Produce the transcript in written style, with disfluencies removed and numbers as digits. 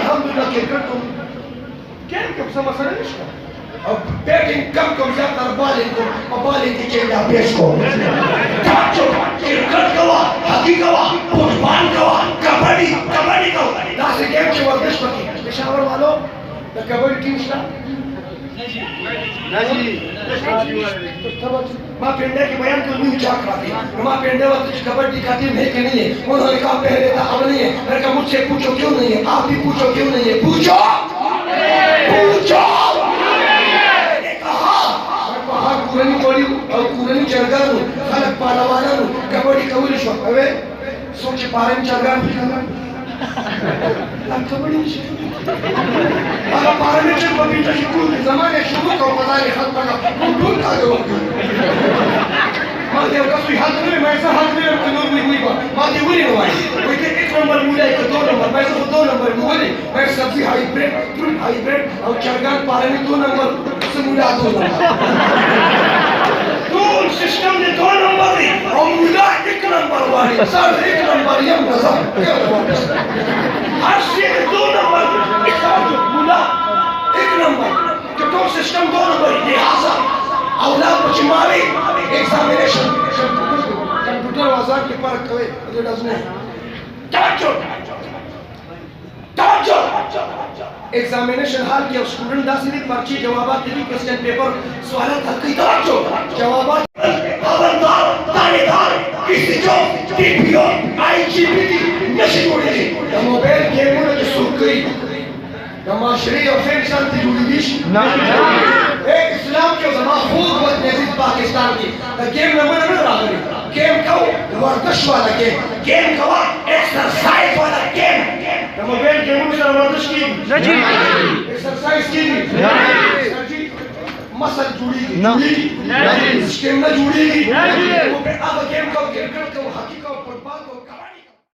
अल्हम्दुलिल्लाह क्रिकेट तो क्या कब मसला नहीं अब बैटिंग कम ज्यादा बॉलिंग को और बॉलिंग की चेंजा पेश को ताचो क्रिकेट कवा हॉकी कवा फुटबॉल कवा कबड्डी कवा दास गेम के वर्जिश की पेशावर वालों द कबड्डी टीम स्टा नहीं मां पेंडे के बयान को नहीं चाक रही मां पेंडे वाली कबड्डी का टीम है कि नहीं है उन्होंने कहा पहले था अब नहीं है मैंने कहा मुझसे पूछो क्यों नहीं है आप भी पूछो क्यों नहीं है पूछो कुरनी पड़ी और कुरनी चरगानु खलक पालावानानु कबड्डी कबूली शो अबे सोच पारन चरगानु अब कबड्डी अब पारन चर पपीता शुरू जमाने शुरू को पता नहीं खत पड़ा ढूंढ आ गयो मां देव का कोई हाथ में मैं ऐसा हाथ में कनूर में हुई मां देव नहीं हुई कोई के एक नंबर मुला एक दो नंबर मैं तो दो नंबर मुले मैं सब्जी हाइब्रिड फ्रूट हाइब्रिड और चरगान पारन में दो नंबर से मुला दो टूल सिस्टम ने दो नंबर दी और मुला एक नंबर वाली सर एक नंबर ये मजा हर चीज दो नंबर मुला एक नंबर तो टूल सिस्टम दो नंबर लिहाजा औलाद बचमारी एग्जामिनेशन कंप्यूटर वाजार के पर कवे ये डजने ताचो एग्जामिनेशन हाल के स्टूडेंट दासिनी पर्ची जवाबात दी क्वेश्चन पेपर सवालात हल की ताचो जवाबात खबरदार तानेदार किसी जो टीपीओ आईजीपीटी नशे कोड़ी मोबाइल गेम में सुरकई माशरे और फिर शांति जुड़ी दिश एक इस्लाम के जमात खूब वक्त नजीब पाकिस्तान की गेम नंबर न रागरी गेम का वर्जिश वाला गेम का एक्सरसाइज वाला गेम मोबाइल गेम में वर्जिश की नहीं एक्सरसाइज की नहीं मसल जुड़ी नहीं स्टेमिना जुड़ी नहीं